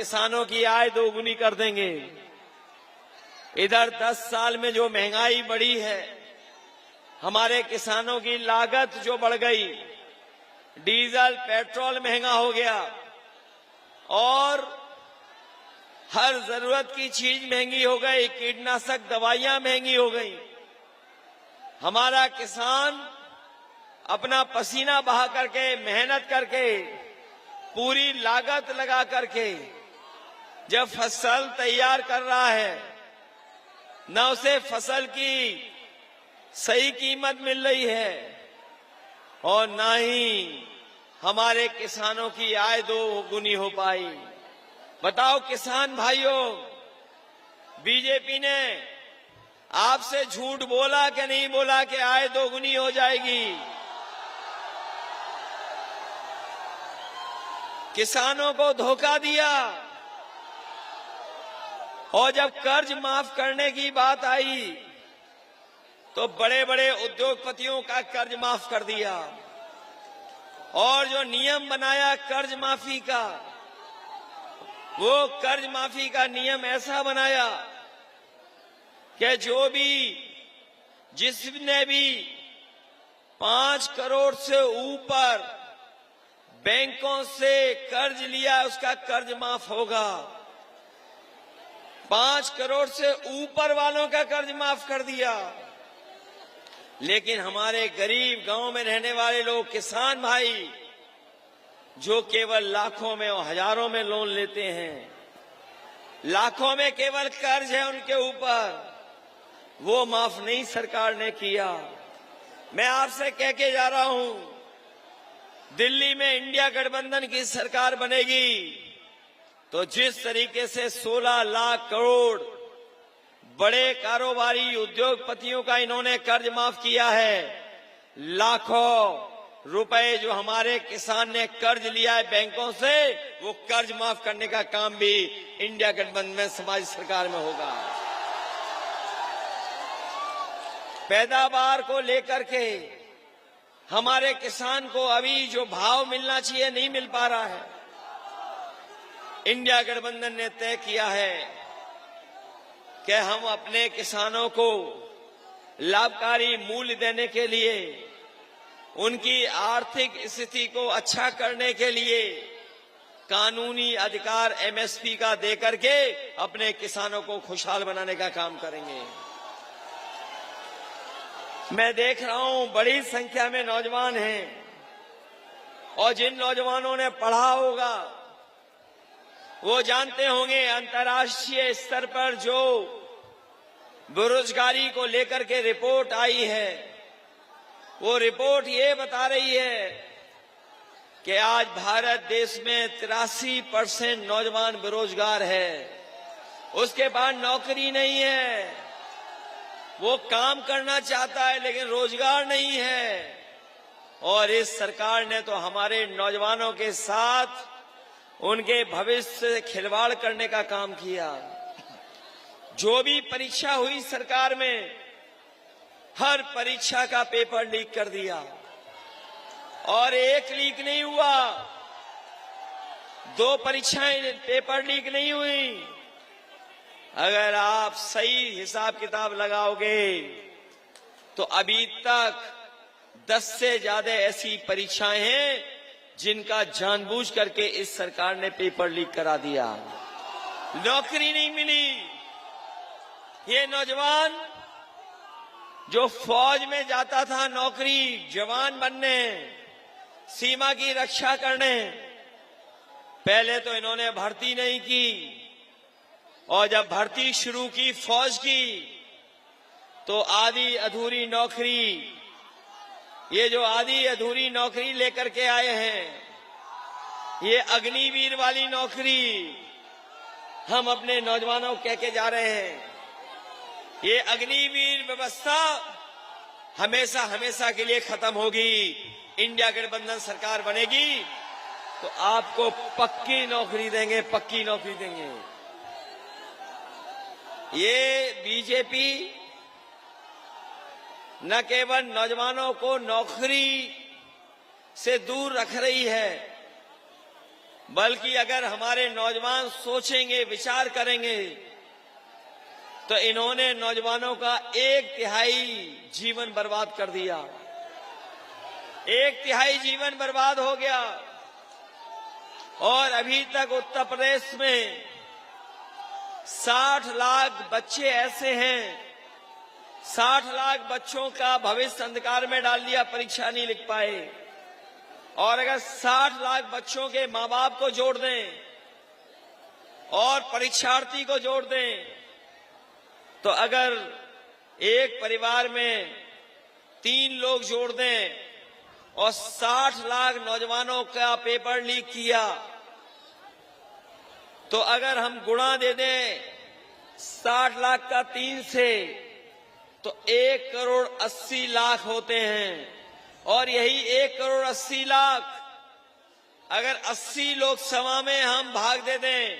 किसानों की आय दोगुनी कर देंगे। इधर 10 साल में जो महंगाई बढ़ी है, हमारे किसानों की लागत जो बढ़ गई, डीजल पेट्रोल महंगा हो गया और हर जरूरत की चीज महंगी हो गई, कीटनाशक दवाइयां महंगी हो गई। हमारा किसान अपना पसीना बहा करके, मेहनत करके, पूरी लागत लगा करके जब फसल तैयार कर रहा है, न उसे फसल की सही कीमत मिल रही है और न ही हमारे किसानों की आय दोगुनी हो पाई। बताओ किसान भाइयों, बीजेपी ने आपसे झूठ बोला कि नहीं बोला कि आय दोगुनी हो जाएगी? किसानों को धोखा दिया और जब कर्ज माफ करने की बात आई तो बड़े बड़े उद्योगपतियों का कर्ज माफ कर दिया और जो नियम बनाया कर्ज माफी का, वो कर्ज माफी का नियम ऐसा बनाया कि जिसने भी 5 करोड़ से ऊपर बैंकों से कर्ज लिया, उसका कर्ज माफ होगा। 5 करोड़ से ऊपर वालों का कर्ज माफ कर दिया। लेकिन हमारे गरीब गांव में रहने वाले लोग, किसान भाई, जो केवल लाखों में और हजारों में लोन लेते हैं, लाखों में केवल कर्ज है उनके ऊपर, वो माफ नहीं सरकार ने किया। मैं आपसे कह के जा रहा हूं, दिल्ली में इंडिया गठबंधन की सरकार बनेगी तो जिस तरीके से 16 लाख करोड़ बड़े कारोबारी उद्योगपतियों का इन्होंने कर्ज माफ किया है, लाखों रुपए जो हमारे किसान ने कर्ज लिया है बैंकों से, वो कर्ज माफ करने का काम भी इंडिया गठबंधन में समाज सरकार में होगा। पैदावार को लेकर के हमारे किसान को अभी जो भाव मिलना चाहिए नहीं मिल पा रहा है। इंडिया गठबंधन ने तय किया है कि हम अपने किसानों को लाभकारी मूल्य देने के लिए, उनकी आर्थिक स्थिति को अच्छा करने के लिए कानूनी अधिकार एमएसपी का देकर के अपने किसानों को खुशहाल बनाने का काम करेंगे। मैं देख रहा हूं बड़ी संख्या में नौजवान हैं और जिन नौजवानों ने पढ़ा होगा वो जानते होंगे अंतर्राष्ट्रीय स्तर पर जो बेरोजगारी को लेकर के रिपोर्ट आई है, वो रिपोर्ट ये बता रही है कि आज भारत देश में 83% नौजवान बेरोजगार है। उसके बाद नौकरी नहीं है, वो काम करना चाहता है लेकिन रोजगार नहीं है। और इस सरकार ने तो हमारे नौजवानों के साथ उनके भविष्य से खिलवाड़ करने का काम किया। जो भी परीक्षा हुई सरकार में, हर परीक्षा का पेपर लीक कर दिया और एक लीक नहीं हुआ, 2 परीक्षाएं पेपर लीक नहीं हुई। अगर आप सही हिसाब किताब लगाओगे तो अभी तक 10 से ज्यादा ऐसी परीक्षाएं हैं जिनका जानबूझ करके इस सरकार ने पेपर लीक करा दिया। नौकरी नहीं मिली। ये नौजवान जो फौज में जाता था नौकरी, जवान बनने, सीमा की रक्षा करने, पहले तो इन्होंने भर्ती नहीं की और जब भर्ती शुरू की फौज की तो आधी अधूरी नौकरी, ये जो आधी अधूरी नौकरी लेकर के आए हैं, ये अग्निवीर वाली नौकरी हम अपने नौजवानों को कह के जा रहे हैं। ये अग्निवीर व्यवस्था हमेशा हमेशा के लिए खत्म होगी। इंडिया गठबंधन सरकार बनेगी तो आपको पक्की नौकरी देंगे, पक्की नौकरी देंगे। ये बीजेपी न केवल नौजवानों को नौकरी से दूर रख रही है, बल्कि अगर हमारे नौजवान सोचेंगे, विचार करेंगे, तो इन्होंने नौजवानों का 1/3 जीवन बर्बाद कर दिया। 1/3 जीवन बर्बाद हो गया। और अभी तक उत्तर प्रदेश में 60 लाख बच्चे ऐसे हैं, 60 लाख बच्चों का भविष्य अंधकार में डाल दिया, परीक्षा नहीं लिख पाए। और अगर 60 लाख बच्चों के मां बाप को जोड़ दें और परीक्षार्थी को जोड़ दें, तो अगर एक परिवार में 3 लोग जोड़ दें और 60 लाख नौजवानों का पेपर लीक किया, तो अगर हम गुणा दे दें 60 लाख का 3 से, तो 1,80,00,000 होते हैं। और यही 1,80,00,000 अगर 80 लोकसभा में हम भाग दे दें,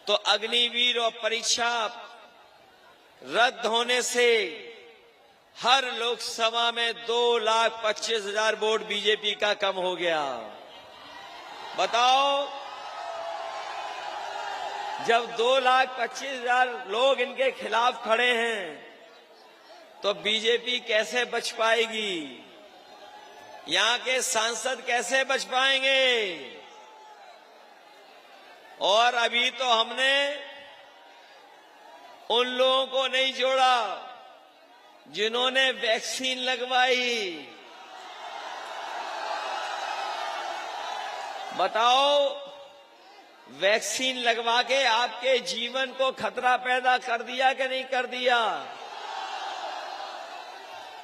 तो अग्निवीर और परीक्षा रद्द होने से हर लोकसभा में 2,25,000 वोट बीजेपी का कम हो गया। बताओ, जब 2,25,000 लोग इनके खिलाफ खड़े हैं, तो बीजेपी कैसे बच पाएगी? यहां के सांसद कैसे बच पाएंगे? और अभी तो हमने उन लोगों को नहीं जोड़ा जिन्होंने वैक्सीन लगवाई। बताओ, वैक्सीन लगवा के आपके जीवन को खतरा पैदा कर दिया कि नहीं कर दिया?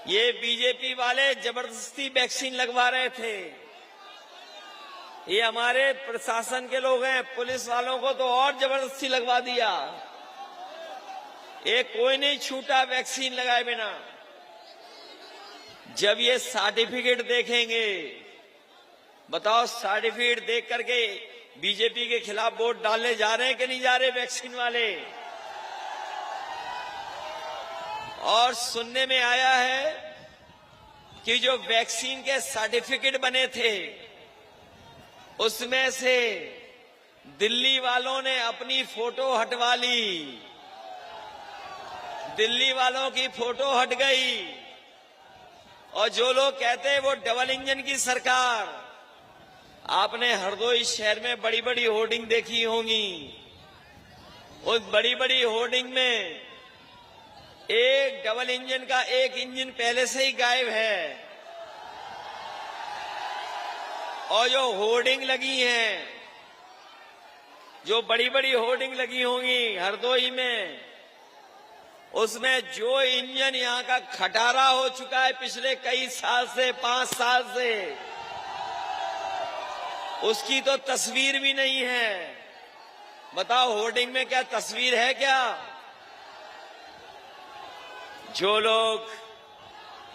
ये बीजेपी वाले जबरदस्ती वैक्सीन लगवा रहे थे। ये हमारे प्रशासन के लोग हैं, पुलिस वालों को तो और जबरदस्ती लगवा दिया। ये कोई नहीं छूटा वैक्सीन लगाए बिना। जब ये सर्टिफिकेट देखेंगे, बताओ, सर्टिफिकेट देख करके बीजेपी के खिलाफ वोट डालने जा रहे हैं कि नहीं जा रहे वैक्सीन वाले? और सुनने में आया है कि जो वैक्सीन के सर्टिफिकेट बने थे, उसमें से दिल्ली वालों ने अपनी फोटो हटवा ली। दिल्ली वालों की फोटो हट गई। और जो लोग कहते हैं वो डबल इंजन की सरकार, आपने हरदोई शहर में बड़ी बड़ी होर्डिंग देखी होंगी। उस बड़ी बड़ी होर्डिंग में एक डबल इंजन का एक इंजन पहले से ही गायब है। और जो होर्डिंग लगी हैं, जो बड़ी बड़ी होर्डिंग लगी होंगी हरदोई में, उसमें जो इंजन यहां का खटारा हो चुका है पिछले कई साल से, 5 साल से, उसकी तो तस्वीर भी नहीं है। बताओ, होर्डिंग में क्या तस्वीर है क्या? जो लोग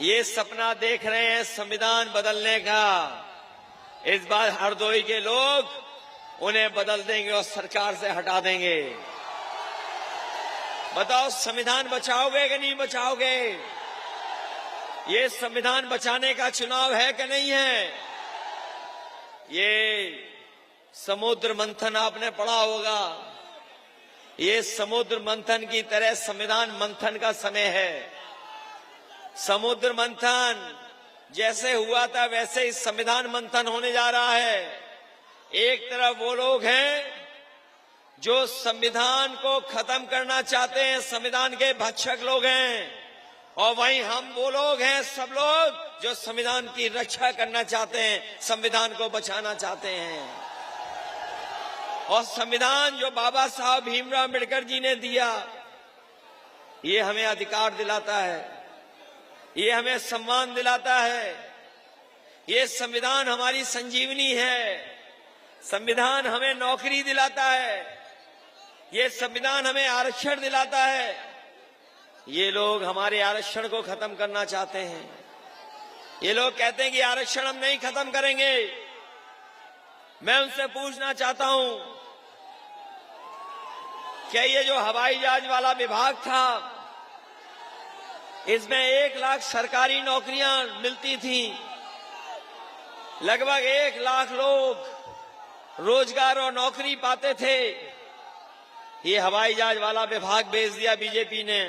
ये सपना देख रहे हैं संविधान बदलने का, इस बार हरदोई के लोग उन्हें बदल देंगे और सरकार से हटा देंगे। बताओ, संविधान बचाओगे कि नहीं बचाओगे? ये संविधान बचाने का चुनाव है कि नहीं है? ये समुद्र मंथन आपने पढ़ा होगा। ये समुद्र मंथन की तरह संविधान मंथन का समय है। समुद्र मंथन जैसे हुआ था वैसे ही संविधान मंथन होने जा रहा है। एक तरफ वो लोग हैं जो संविधान को खत्म करना चाहते हैं, संविधान के भक्षक लोग हैं, और वहीं हम वो लोग हैं, सब लोग जो संविधान की रक्षा करना चाहते हैं, संविधान को बचाना चाहते हैं। और संविधान जो बाबा साहब भीमराव अम्बेडकर जी ने दिया, ये हमें अधिकार दिलाता है, ये हमें सम्मान दिलाता है। ये संविधान हमारी संजीवनी है। संविधान हमें नौकरी दिलाता है। ये संविधान हमें आरक्षण दिलाता है। ये लोग हमारे आरक्षण को खत्म करना चाहते हैं। ये लोग कहते हैं कि आरक्षण हम नहीं खत्म करेंगे। मैं उनसे पूछना चाहता हूं, क्या ये जो हवाई जहाज वाला विभाग था, इसमें 1 लाख सरकारी नौकरियां मिलती थी, लगभग 1 लाख लोग रोजगार और नौकरी पाते थे। ये हवाई जहाज वाला विभाग भेज दिया बीजेपी ने।